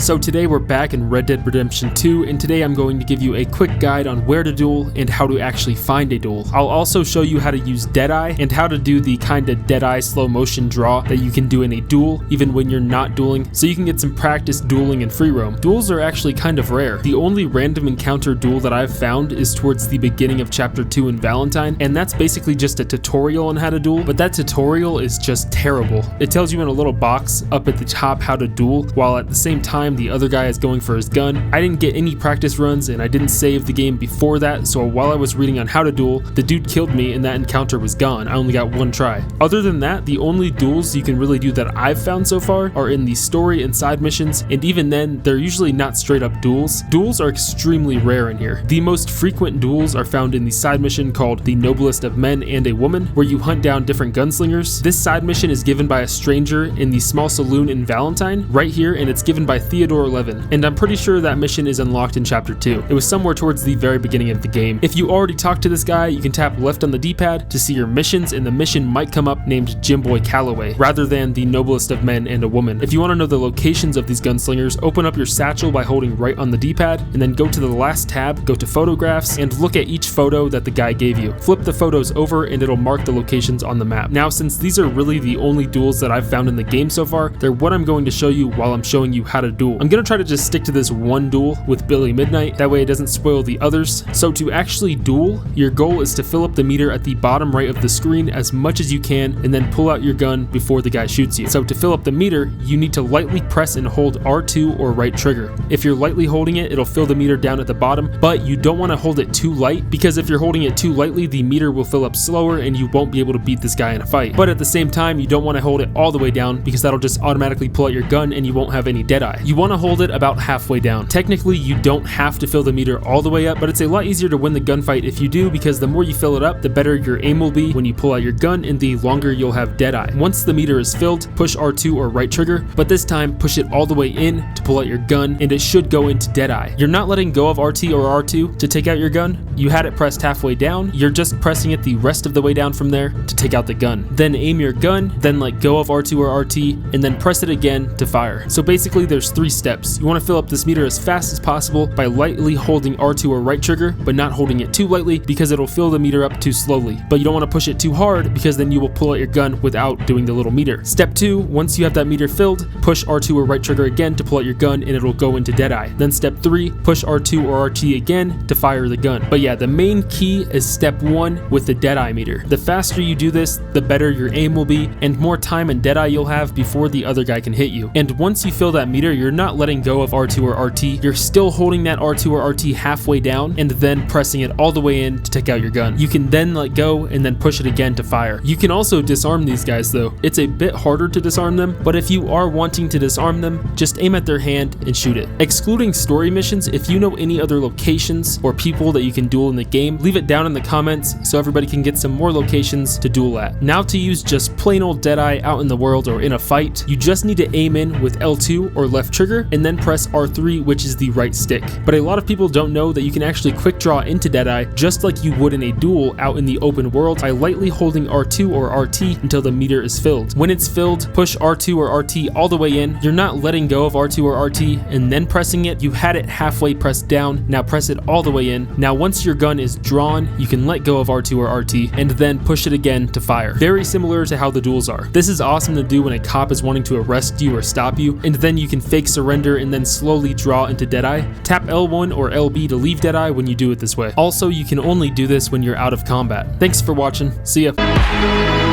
So today we're back in Red Dead Redemption 2, and today I'm going to give you a quick guide on where to duel and how to actually find a duel. I'll also show you how to use Deadeye and how to do the kind of Deadeye slow motion draw that you can do in a duel even when you're not dueling, so you can get some practice dueling in free roam. Duels are actually kind of rare. The only random encounter duel that I've found is towards the beginning of Chapter 2 in Valentine, and that's basically just a tutorial on how to duel, but that tutorial is just terrible. It tells you in a little box up at the top how to duel, while at the same time the other guy is going for his gun. I didn't get any practice runs and I didn't save the game before that, so while I was reading on how to duel, the dude killed me and that encounter was gone. I only got one try. Other than that, the only duels you can really do that I've found so far are in the story and side missions, and even then, they're usually not straight up duels. Duels are extremely rare in here. The most frequent duels are found in the side mission called The Noblest of Men and a Woman, where you hunt down different gunslingers. This side mission is given by a stranger in the small saloon in Valentine, right here, and it's given by Theodore 11, and I'm pretty sure that mission is unlocked in Chapter 2. It was somewhere towards the very beginning of the game. If you already talked to this guy, you can tap left on the D-pad to see your missions, and the mission might come up named Jim Boy Calloway, rather than The Noblest of Men and a Woman. If you want to know the locations of these gunslingers, open up your satchel by holding right on the D-pad, and then go to the last tab, go to photographs, and look at each photo that the guy gave you. Flip the photos over and it'll mark the locations on the map. Now, since these are really the only duels that I've found in the game so far, they're what I'm going to show you while I'm showing you how to duel. I'm gonna try to just stick to this one duel with Billy Midnight, that way it doesn't spoil the others. So to actually duel, your goal is to fill up the meter at the bottom right of the screen as much as you can, and then pull out your gun before the guy shoots you. So to fill up the meter, you need to lightly press and hold R2 or right trigger. If you're lightly holding it, it'll fill the meter down at the bottom, but you don't want to hold it too light, because if you're holding it too lightly, the meter will fill up slower and you won't be able to beat this guy in a fight. But at the same time, you don't want to hold it all the way down, because that'll just automatically pull out your gun and you won't have any Deadeye. You want to hold it about halfway down. Technically, you don't have to fill the meter all the way up, but it's a lot easier to win the gunfight if you do, because the more you fill it up, the better your aim will be when you pull out your gun and the longer you'll have Deadeye. Once the meter is filled, push R2 or right trigger, but this time push it all the way in to pull out your gun, and it should go into Deadeye. You're not letting go of RT or R2 to take out your gun. You had it pressed halfway down, you're just pressing it the rest of the way down from there to take out the gun. Then aim your gun, then let go of R2 or RT, and then press it again to fire. So basically there's 3 steps. You want to fill up this meter as fast as possible by lightly holding R2 or right trigger, but not holding it too lightly, because it'll fill the meter up too slowly. But you don't want to push it too hard, because then you will pull out your gun without doing the little meter. Step 2, once you have that meter filled, push R2 or right trigger again to pull out your gun, and it'll go into Deadeye. Then step 3, push R2 or RT again to fire the gun. But yeah, the main key is step 1 with the Deadeye meter. The faster you do this, the better your aim will be, and more time and Deadeye you'll have before the other guy can hit you. And once you fill that meter, you're not letting go of R2 or RT, you're still holding that R2 or RT halfway down and then pressing it all the way in to take out your gun. You can then let go and then push it again to fire. You can also disarm these guys though. It's a bit harder to disarm them, but if you are wanting to disarm them, just aim at their hand and shoot it. Excluding story missions, if you know any other locations or people that you can duel in the game, leave it down in the comments so everybody can get some more locations to duel at. Now to use just plain old Deadeye out in the world or in a fight, you just need to aim in with L2 or left trigger and then press R3, which is the right stick. But a lot of people don't know that you can actually quick draw into Deadeye just like you would in a duel out in the open world by lightly holding R2 or RT until the meter is filled. When it's filled, push R2 or RT all the way in. You're not letting go of R2 or RT and then pressing it. You had it halfway pressed down, now press it all the way in. Now once your gun is drawn, you can let go of R2 or RT and then push it again to fire. Very similar to how the duels are. This is awesome to do when a cop is wanting to arrest you or stop you, and then you can fake surrender and then slowly draw into Deadeye. Tap L1 or LB to leave Deadeye when you do it this way. Also, you can only do this when you're out of combat. Thanks for watching. See ya.